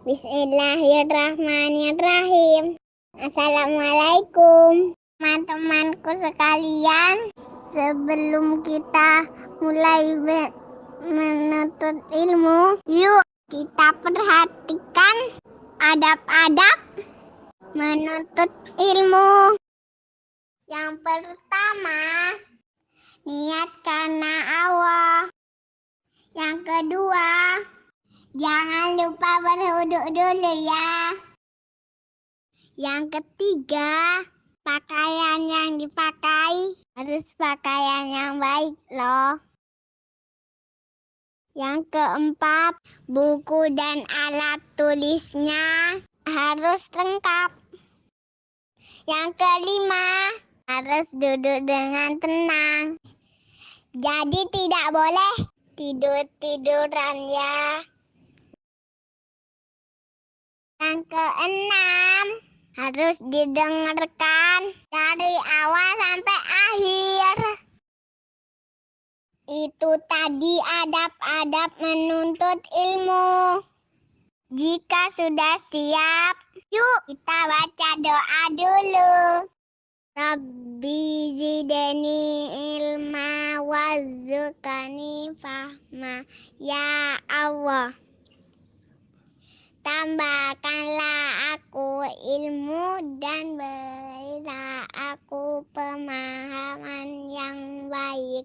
Bismillahirrahmanirrahim. Assalamualaikum teman-temanku sekalian. Sebelum kita mulai menuntut ilmu, yuk kita perhatikan adab-adab menuntut ilmu. Yang pertama, niat karena Allah. Yang kedua, jangan lupa berwudu dulu ya. Yang ketiga, pakaian yang dipakai harus pakaian yang baik loh. Yang keempat, buku dan alat tulisnya harus lengkap. Yang kelima, harus duduk dengan tenang. Jadi tidak boleh tidur-tiduran ya. Yang keenam, harus didengarkan dari awal sampai akhir. Itu tadi adab-adab menuntut ilmu. Jika sudah siap, yuk kita baca doa dulu. Rabbi zidni ilma warzuqni fahma. Ya Allah, tambahkanlah aku ilmu dan berilah aku pemahaman yang baik.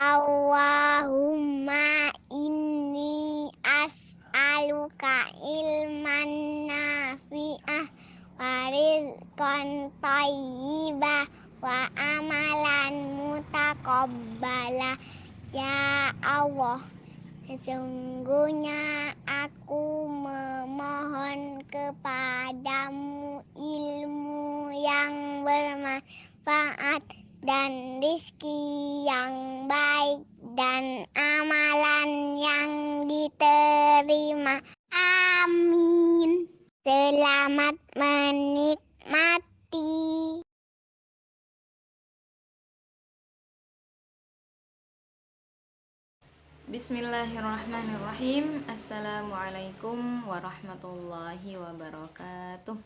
Allahumma inni as'aluka ilman nafi'ah wa rizqan thayyibah wa amalan mutaqabbalah. Ya Allah, sesungguhnya aku memohon kepadamu ilmu yang bermanfaat dan rizki yang baik dan amalan yang diterima. Amin. Selamat menikmati. Bismillahirrahmanirrahim. Assalamualaikum warahmatullahi wabarakatuh.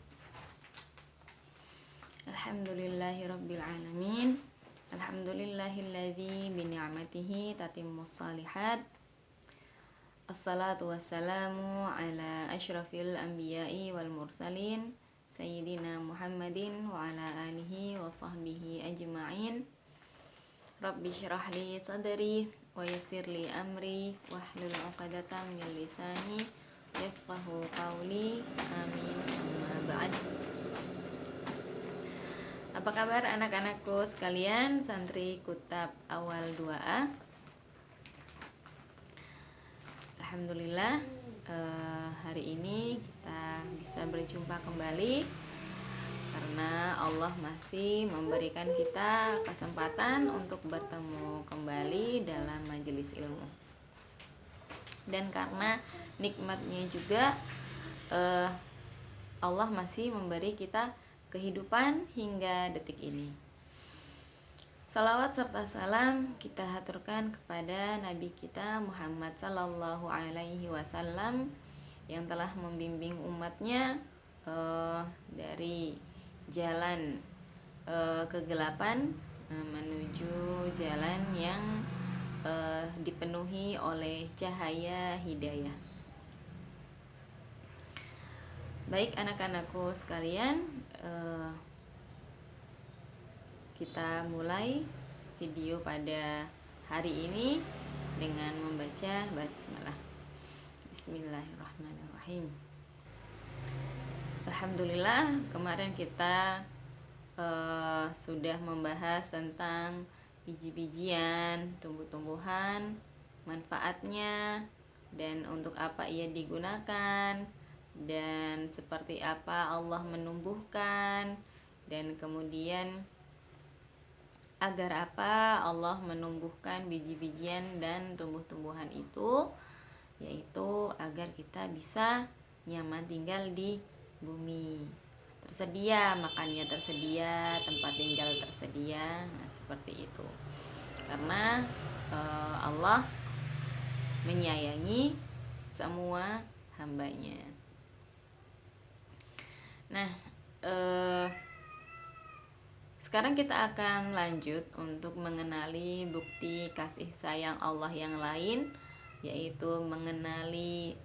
Alhamdulillahirabbil alamin. Alhamdulillahilladzi bi ni'matihi tatimmus shalihat. Assalatu wassalamu ala asyrafil anbiya'i wal mursalin sayyidina Muhammadin wa ala alihi wa sahbihi ajma'in. Rabbi syrah li sadri wa yassir li amri wahlul 'uqdatam min lisani yafqahu qawli. Amin. Amma ba'd. Apa kabar anak-anakku sekalian, santri Kutab Awal 2A? Alhamdulillah, hari ini kita bisa berjumpa kembali karena Allah masih memberikan kita kesempatan untuk bertemu kembali dalam majelis ilmu. Dan karena nikmatnya juga Allah masih memberi kita kehidupan hingga detik ini. Salawat serta salam kita haturkan kepada Nabi kita Muhammad sallallahu alaihi wasallam yang telah membimbing umatnya dari jalan kegelapan menuju jalan yang dipenuhi oleh cahaya hidayah. Baik anak-anakku sekalian, kita mulai video pada hari ini dengan membaca basmalah. Bismillahirrahmanirrahim. Alhamdulillah, kemarin kita sudah membahas tentang biji-bijian, tumbuh-tumbuhan, manfaatnya, dan untuk apa ia digunakan, dan seperti apa Allah menumbuhkan, dan kemudian agar apa Allah menumbuhkan biji-bijian dan tumbuh-tumbuhan itu, yaitu agar kita bisa nyaman tinggal di bumi, tersedia makannya, tersedia tempat tinggal, tersedia. Nah, seperti itu. Karena Allah menyayangi semua hambanya. Nah, sekarang kita akan lanjut untuk mengenali bukti kasih sayang Allah yang lain, yaitu mengenali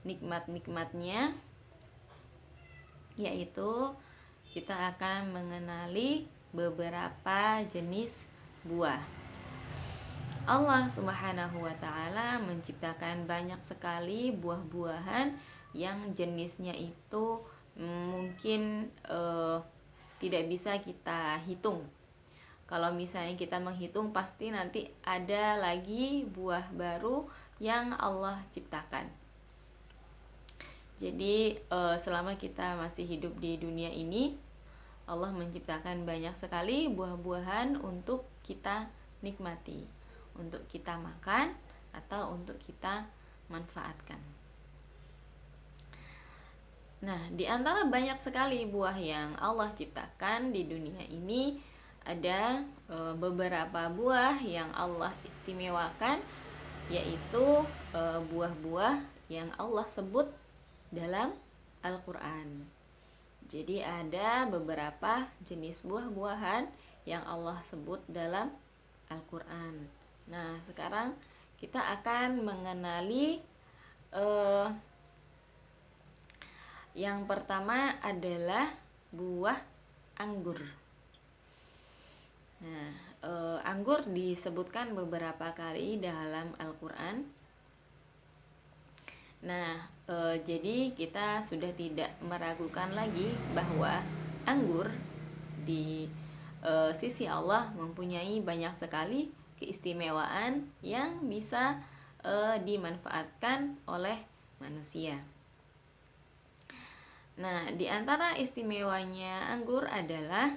nikmat-nikmatnya, yaitu kita akan mengenali beberapa jenis buah. Allah Subhanahu wa Ta'ala menciptakan banyak sekali buah-buahan yang jenisnya itu mungkin tidak bisa kita hitung. Kalau misalnya kita menghitung, pasti nanti ada lagi buah baru yang Allah ciptakan. Jadi selama kita masih hidup di dunia ini, Allah menciptakan banyak sekali buah-buahan untuk kita nikmati, untuk kita makan atau untuk kita manfaatkan. Nah, di antara banyak sekali buah yang Allah ciptakan di dunia ini, ada beberapa buah yang Allah istimewakan, yaitu buah-buah yang Allah sebut dalam Al-Quran. Jadi ada beberapa jenis buah-buahan yang Allah sebut dalam Al-Quran. Nah, sekarang kita akan mengenali yang pertama adalah buah anggur. Nah, anggur disebutkan beberapa kali dalam Al-Quran. Nah, jadi kita sudah tidak meragukan lagi bahwa anggur di sisi Allah mempunyai banyak sekali keistimewaan yang bisa dimanfaatkan oleh manusia. Nah, di antara istimewanya anggur adalah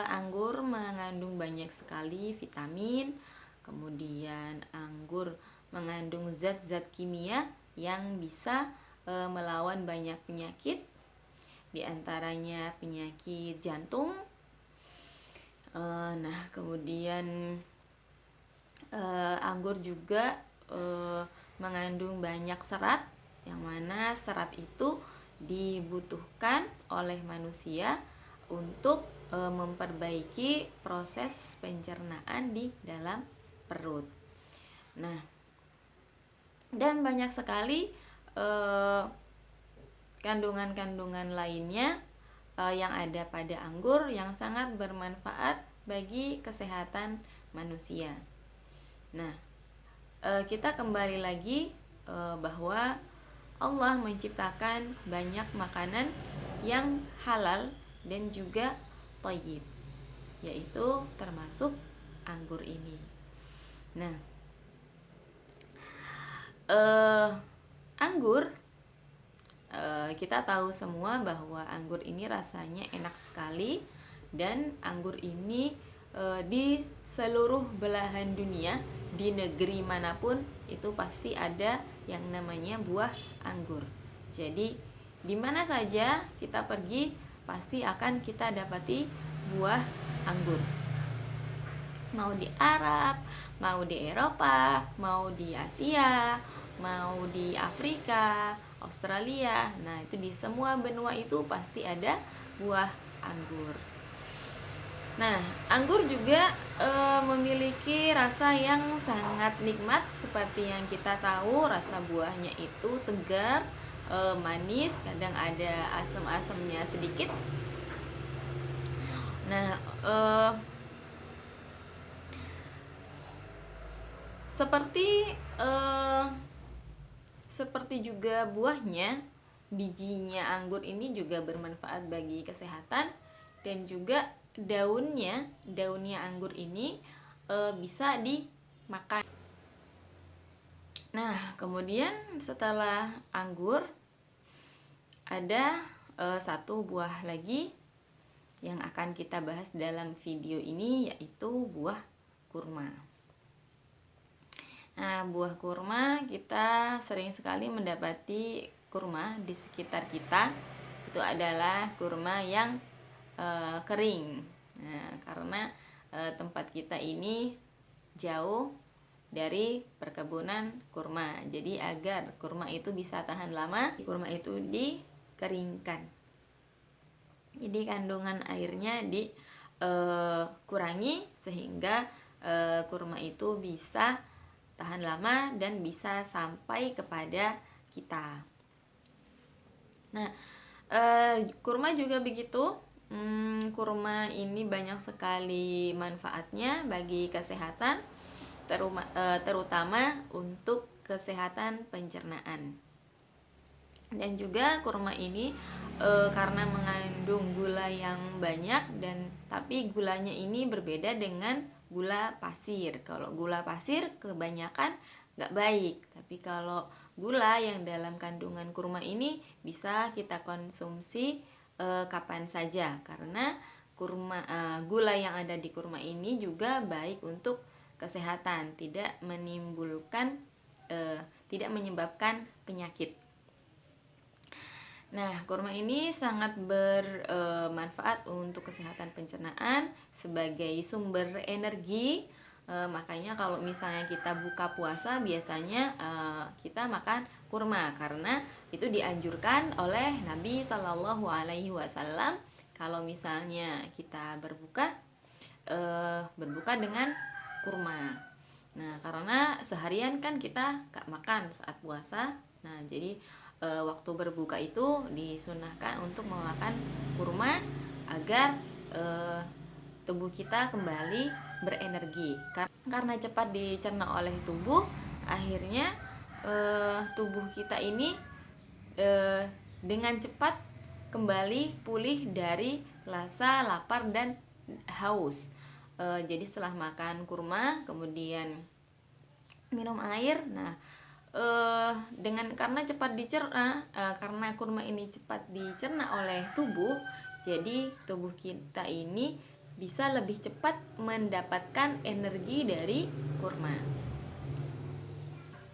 anggur mengandung banyak sekali vitamin, kemudian anggur mengandung zat-zat kimia yang bisa melawan banyak penyakit, di antaranya penyakit jantung. Nah, kemudian anggur juga mengandung banyak serat, yang mana serat itu dibutuhkan oleh manusia untuk memperbaiki proses pencernaan di dalam perut. Nah, dan banyak sekali kandungan-kandungan lainnya yang ada pada anggur yang sangat bermanfaat bagi kesehatan manusia. Nah, kita kembali lagi bahwa Allah menciptakan banyak makanan yang halal dan juga thayyib, yaitu termasuk anggur ini. Nah, anggur, kita tahu semua bahwa anggur ini rasanya enak sekali, dan anggur ini di seluruh belahan dunia, di negeri manapun itu pasti ada yang namanya buah anggur. Jadi di mana saja kita pergi pasti akan kita dapati buah anggur. Mau di Arab, mau di Eropa, mau di Asia, mau di Afrika, Australia. Nah, itu di semua benua itu pasti ada buah anggur. Nah, anggur juga memiliki rasa yang sangat nikmat. Seperti yang kita tahu, rasa buahnya itu segar, manis, kadang ada asam-asamnya sedikit. Nah, seperti juga buahnya, bijinya anggur ini juga bermanfaat bagi kesehatan, dan juga daunnya anggur ini bisa dimakan. Nah, kemudian setelah anggur ada satu buah lagi yang akan kita bahas dalam video ini, yaitu buah kurma. Nah, buah kurma, kita sering sekali mendapati kurma di sekitar kita. Itu adalah kurma yang kering. Nah, karena tempat kita ini jauh dari perkebunan kurma. Jadi agar kurma itu bisa tahan lama, kurma itu dikeringkan. Jadi kandungan airnya dikurangi sehingga kurma itu bisa tahan lama dan bisa sampai kepada kita. Nah, kurma juga begitu. Kurma ini banyak sekali manfaatnya bagi kesehatan, terutama untuk kesehatan pencernaan. Dan juga kurma ini karena mengandung gula yang banyak, tapi gulanya ini berbeda dengan gula pasir. Kalau gula pasir kebanyakan nggak baik, tapi kalau gula yang dalam kandungan kurma ini bisa kita konsumsi kapan saja, karena gula yang ada di kurma ini juga baik untuk kesehatan, tidak menyebabkan penyakit. Nah, kurma ini sangat bermanfaat untuk kesehatan pencernaan sebagai sumber energi. Makanya kalau misalnya kita buka puasa biasanya kita makan kurma, karena itu dianjurkan oleh Nabi Shallallahu Alaihi Wasallam. Kalau misalnya kita berbuka dengan kurma. Nah, karena seharian kan kita gak makan saat puasa. Nah, jadi waktu berbuka itu disunahkan untuk memakan kurma agar tubuh kita kembali berenergi. Karena cepat dicerna oleh tubuh, akhirnya tubuh kita ini dengan cepat kembali pulih dari rasa lapar dan haus. Jadi setelah makan kurma kemudian minum air, karena kurma ini cepat dicerna oleh tubuh, jadi tubuh kita ini bisa lebih cepat mendapatkan energi dari kurma.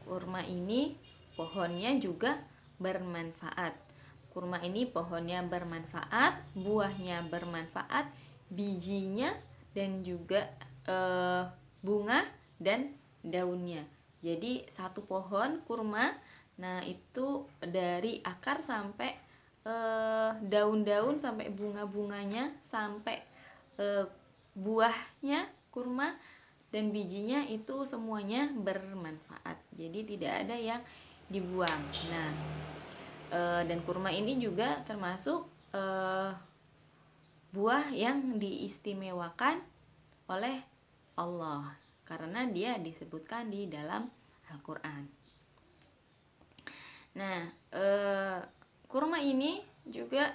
Kurma ini pohonnya juga bermanfaat. Kurma ini pohonnya bermanfaat, buahnya bermanfaat, bijinya dan juga bunga dan daunnya. Jadi satu pohon kurma, nah itu dari akar sampai daun-daun, sampai bunga-bunganya, sampai buahnya kurma dan bijinya, itu semuanya bermanfaat. Jadi tidak ada yang dibuang. Nah, dan kurma ini juga termasuk buah yang diistimewakan oleh Allah, karena dia disebutkan di dalam Al-Quran. Nah, kurma ini juga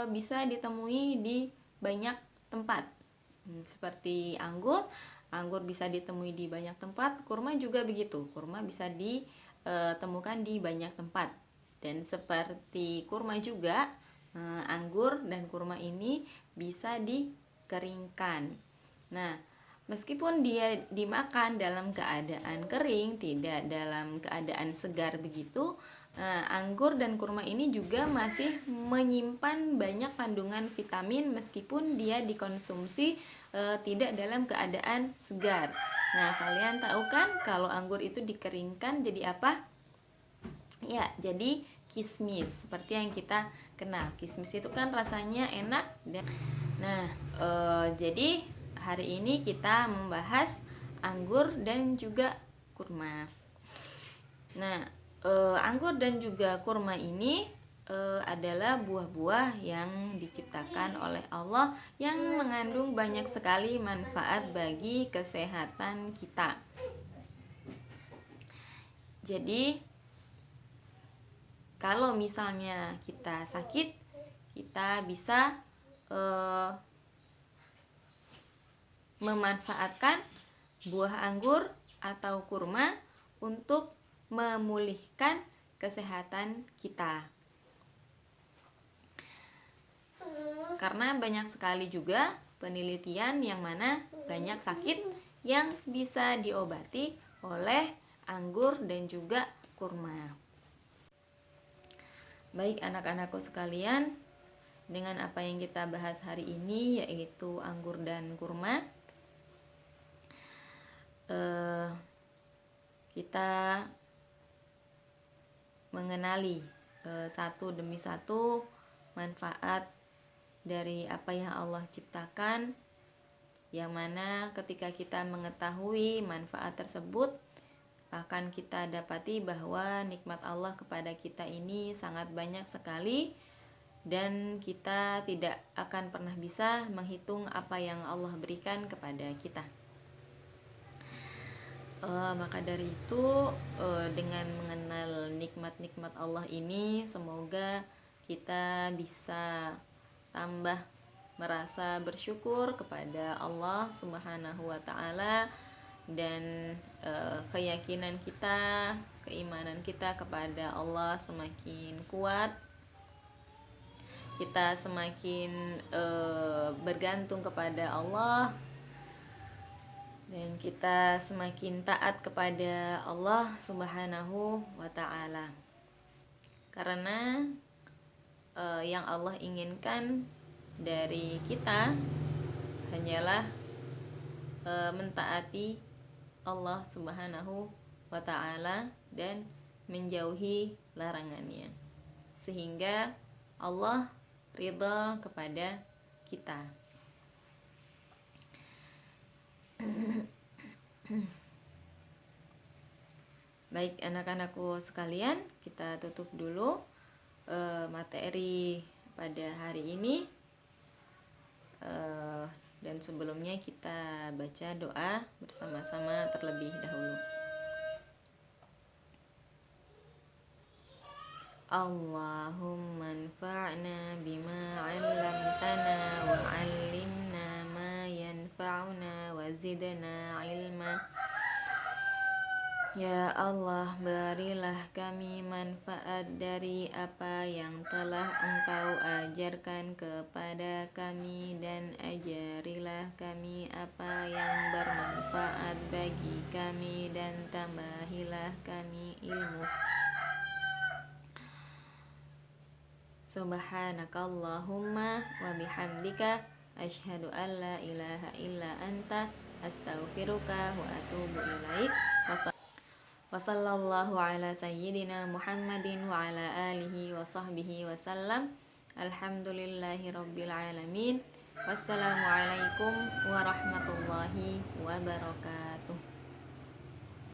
bisa ditemui di banyak tempat, seperti anggur bisa ditemui di banyak tempat. Kurma juga begitu, kurma bisa ditemukan di banyak tempat. Dan seperti kurma juga, anggur dan kurma ini bisa dikeringkan. Nah, meskipun dia dimakan dalam keadaan kering, tidak dalam keadaan segar begitu, anggur dan kurma ini juga masih menyimpan banyak kandungan vitamin meskipun dia dikonsumsi tidak dalam keadaan segar. Nah, kalian tahu kan kalau anggur itu dikeringkan jadi apa? Ya, jadi kismis, seperti yang kita kenal. Kismis itu kan rasanya enak. Jadi hari ini kita membahas anggur dan juga kurma. Nah, anggur dan juga kurma ini adalah buah-buah yang diciptakan oleh Allah yang mengandung banyak sekali manfaat bagi kesehatan kita. Jadi kalau misalnya kita sakit, kita bisa memanfaatkan buah anggur atau kurma untuk memulihkan kesehatan kita. Karena banyak sekali juga penelitian yang mana banyak sakit yang bisa diobati oleh anggur dan juga kurma. Baik anak-anakku sekalian, dengan apa yang kita bahas hari ini, yaitu anggur dan kurma, kita mengenali satu demi satu manfaat dari apa yang Allah ciptakan, yang mana ketika kita mengetahui manfaat tersebut akan kita dapati bahwa nikmat Allah kepada kita ini sangat banyak sekali, dan kita tidak akan pernah bisa menghitung apa yang Allah berikan kepada kita. Maka dari itu, dengan mengenal nikmat-nikmat Allah ini, semoga kita bisa tambah merasa bersyukur kepada Allah Subhanahu wa Ta'ala, dan keyakinan kita, keimanan kita kepada Allah semakin kuat. Kita semakin bergantung kepada Allah, dan kita semakin taat kepada Allah Subhanahu wa Ta'ala. Karena yang Allah inginkan dari kita hanyalah mentaati Allah Subhanahu wa Ta'ala dan menjauhi larangannya, sehingga Allah ridha kepada kita. Baik anak-anakku sekalian, kita tutup dulu materi pada hari ini, dan sebelumnya kita baca doa bersama-sama terlebih dahulu. Allahumma anfa'na bima 'allamtana wa 'allimna ma yanfa'una wa zidna ilma. Ya Allah, berilah kami manfaat dari apa yang telah Engkau ajarkan kepada kami, dan ajarilah kami apa yang bermanfaat bagi kami, dan tambahilah kami ilmu. Subhanakallahumma wa bihamdika asyhadu an la ilaha illa anta astaghfiruka wa atubu ilaik. Wa sallallahu ala sayyidina Muhammadin wa ala alihi wa sahbihi wa sallam. Alhamdulillahi rabbil alamin. Wassalamualaikum warahmatullahi wabarakatuh.